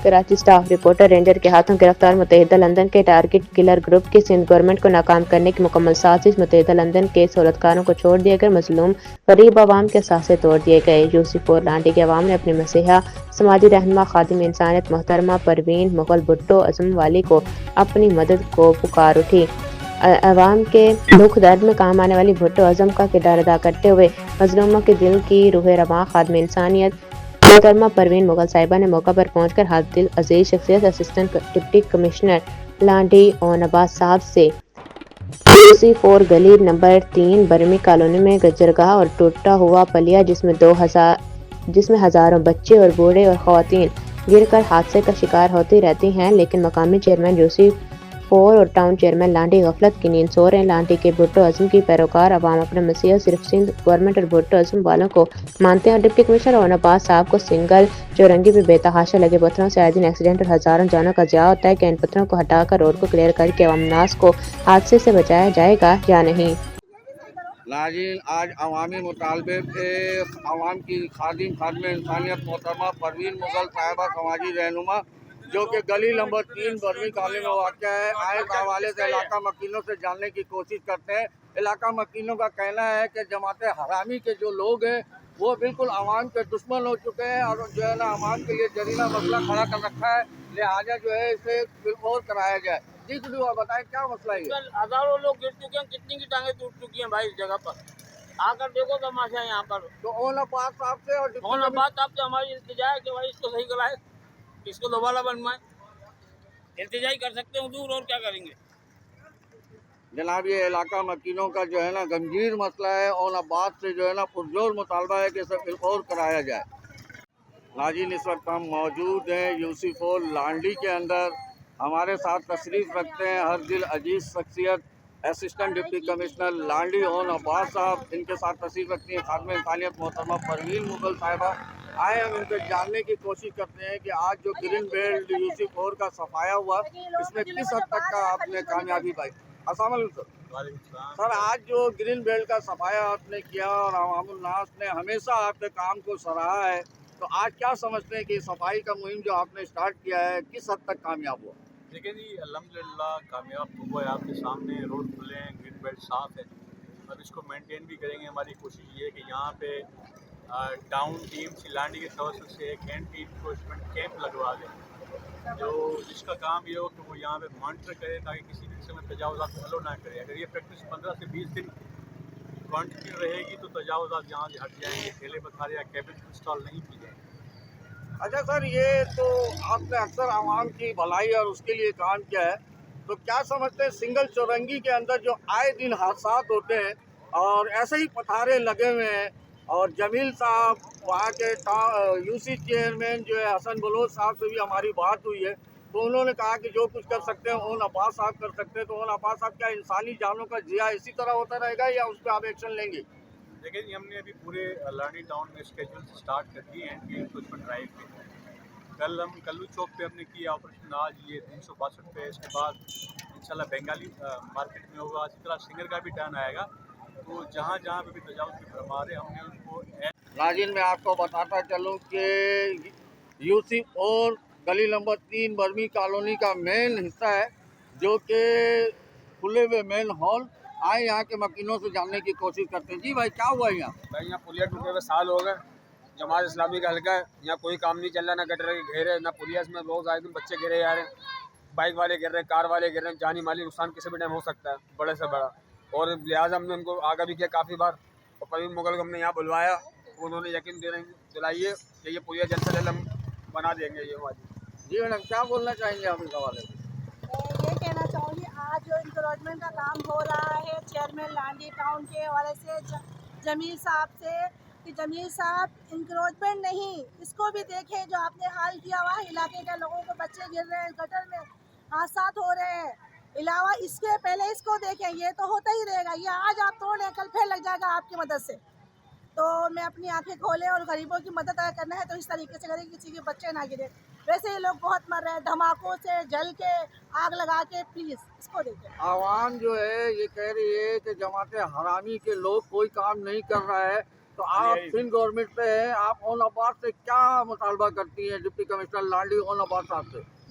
Karachi staff reporter ranger के हाथों गिरफ्तार मुत्तहिदा लंदन के टारगेट किलर ग्रुप की सिंध गवर्नमेंट को नाकाम करने की मुकम्मल साजिश। मुत्तहिदा लंदन के सहूलतकारों को छोड़ दिया गया, मजलूम गरीब आवाम के सासे तोड़ दिए गए। यूसी फोर लांडी के अवाम ने अपने मसीहा समाजी रहनुमा खादिम इंसानियत मोहतरमा परवीन मुगल भुट्टो अज़म वाली को अपनी मदद को पुकार उठी। अवाम के दुख दर्द में काम आने वाली भुट्टो अज़म का किरदार अदा करते हुए मजलूमों के दिल की रूह रवां खादिम इंसानियत मोहतरमा परवीन मुगल साहिबा ने मौका पर पहुंचकर हाथ दिल अजीज शख्सियत असिस्टेंट डिप्टी कमिश्नर लांडी और नवाज साहब से यूसी फोर गली नंबर 3 बर्मी कॉलोनी में गजरगाह और टूटा हुआ पलिया जिसमें हजारों बच्चे और बूढ़े और खवातीन गिरकर हादसे का शिकार होती रहती हैं, लेकिन मकामी चेयरमैन यूसी फोर और टाउन चेयरमैन लांडी गफलत की नींद सो रहे हैं। लांडी के भुट्टो अज़म की पैरोकार अवाम अपने मसीहा सिर्फ सिंध गवर्नमेंट और भुट्टो अज़म वालों को मानते हैं और डिप्टी कमिश्नर और नवाज साहब को सिंगल चौरंगी में बेतहाशा लगे पत्थरों से आए दिन एक्सीडेंट और हजारों जानों का ज़िया होता है कि इन पत्थरों को हटाकर रोड को क्लियर करके अवामनास को हादसे से बचाया जाएगा या नहीं। नाज़रीन, आज अवामी मुतालबे पे अवाम की खादिम इंसानियत मोहतरमा परवीन मुगल साहिबा समाजी रहनुमा जो कि गली नंबर 3 बर्मी कॉलोनी में वाक़ है, आए हवाले से इलाका मकीनों से जानने की कोशिश करते हैं। इलाका मकीनों का कहना है कि जमात हरामी के जो लोग हैं वो बिल्कुल अवाम के दुश्मन हो चुके हैं और जो है ना अवाम के लिए जरीना मसला खड़ा कर रखा है, लिहाजा जो है इसे बिल्कुल कराया जाए। जी गुरु, आप बताएं क्या मसला है? हजारों लोग गिर चुके हैं, कितनी की टांगे टूट चुकी हैं भाई इस जगह पर। आकर देखो तमाशा यहाँ पर। तो ओन अब्बास साहब से और हमारी इल्तिजा है कि भाई इसको सही कराए, इसको दोबारा बनवाए। इल्तिजा कर सकते हैं दूर, और क्या करेंगे जनाब। ये इलाका मकीनों का जो है ना गंभीर मसला है और अब्बास से जो है ना पुरजोर मुतालबा है कि इसे बिल्कुल कराया जाए। नाज़रीन, इस वक्त हम मौजूद हैं यूसी फोर लांडी के अंदर। हमारे साथ तशरीफ़ रखते हैं हर दिल अजीज शख्सियत असिस्टेंट डिप्टी कमिश्नर लांडी ओन अब्बास साहब। इनके साथ तशरीफ़ रखती हैं खादिम इंसानियत मोहतरमा परवीन मुगल साहिबा। आए हम इनसे जानने की कोशिश करते हैं कि आज जो ग्रीन बेल्ट यूसी फोर का सफाया हुआ, इसमें किस हद तक का आपने कामयाबी पाई? अस्सलाम वालेकुम सर, आज जो ग्रीन बेल्ट का सफाया आपने किया और अवामुन्नास ने हमेशा आपके काम को सराहा है, तो आज क्या समझते हैं कि सफाई का मुहिम जो आपने स्टार्ट किया है किस हद तक कामयाब हुआ? देखिए जी, अल्हम्दुलिल्लाह कामयाब तो हुआ है। आपके सामने रोड खुले हैं, ग्रीन बेल्ट साफ़ है। अब इसको मेंटेन भी करेंगे। हमारी कोशिश ये है कि यहाँ पे टाउन टीम लांडी के तवज्जुह से एक एंटी इंक्रोचमेंट कैंप लगवा दें, जो जिसका काम ये हो कि वो यहाँ पे मॉनिटर करे ताकि किसी भी किस्म में तजावुज़ात को अलो ना करे। अगर ये प्रैक्टिस 15 से 20 दिन कंटिन्यू रहेगी तो तजावुज़ात यहाँ से हट जाएंगे, ठेले बखारे या कैबिन इंस्टॉल नहीं की जाएंगे। अच्छा सर, ये तो आपने अक्सर आवाम की भलाई और उसके लिए काम किया है, तो क्या समझते हैं सिंगल चौरंगी के अंदर जो आए दिन हादसा होते हैं और ऐसे ही पथारे लगे हुए हैं, और जमील साहब वहाँ के यूसी चेयरमैन जो है हसन बलोच साहब से भी हमारी बात हुई है, तो उन्होंने कहा कि जो कुछ कर सकते हैं ओन अब्बास साहब कर सकते हैं। तो ओन अब्बास साहब क्या इंसानी जानों का जिया इसी तरह होता रहेगा या उस पर आप एक्शन लेंगे? देखिए जी, हमने अभी पूरे लांडी टाउन में स्केड्यूल स्टार्ट कर दिए एंटी इंक्रोचमेंट ड्राइव पे। कल हम कल्लू चौक पे हमने किया ऑपरेशन, आज ये 362 पे। इसके बाद इंशाल्लाह बंगाली मार्केट में होगा। इसी तरह सिंगर का भी टर्न आएगा। तो जहाँ जहाँ पे भी तजावुज़ की भरमार है हमने उनको। नाज़रीन, मैं आपको बताता चलूँ कि यूसी और गली नंबर 3 बर्मी कॉलोनी का मेन हिस्सा है, जो कि खुले हुए मेन हॉल। आए यहाँ के मकीनों से जानने की कोशिश करते हैं। जी भाई, क्या हुआ यहाँ? भाई यहाँ पुलिया टूटे हुए साल हो गए। जमात इस्लामी का हल्का है, यहाँ कोई काम नहीं चल रहा, ना गटर के घेरे ना पुलिया। इसमें बहुत आए दिन बच्चे गिरे जा रहे हैं, बाइक वाले गिर रहे हैं, कार वाले गिर रहे हैं। जानी माली नुकसान किसी भी टाइम हो सकता है, बड़े से बड़ा। और लिहाजा हमने उनको आगाह भी किया काफ़ी बार, और परवीन मुगल को हमने यहाँ बुलवाया। उन्होंने यकीन दिलाइए कि ये पुलिया जल्द से जल्द हम बना देंगे ये हमारी। जी मैडम, क्या बोलना चाहेंगे आप इस हवाले से? ये कहना चाहूँगी, आज जो इंक्रोचमेंट का काम हो रहा है चेयरमैन लांडी टाउन के हवाले से जमील साहब से, कि जमील साहब इंक्रोचमेंट नहीं, इसको भी देखें जो आपने हाल किया हुआ है। इलाके के लोगों को बच्चे गिर रहे हैं, गटर में हादसा हो रहे हैं। अलावा इसके पहले इसको देखें, ये तो होता ही रहेगा। ये आज आप तोड़ लें, कल फिर लग जाएगा आपकी मदद से। तो मैं अपनी आंखें खोले और गरीबों की मदद अगर करना है तो इस तरीके से करें, किसी के बच्चे ना गिरे। वैसे ये लोग बहुत मर रहे हैं धमाकों से, जल के, आग लगा के। प्लीज़ इसको देखें। आवाम जो है ये कह रही है कि जमात हरामी के लोग कोई काम नहीं कर रहा है, तो तो आप सिंध गवर्नमेंट से हैं, आप ओन आबाद से क्या मुतालबा करती हैं डिप्टी कमिश्नर लाडी ओन आबाद साहब से?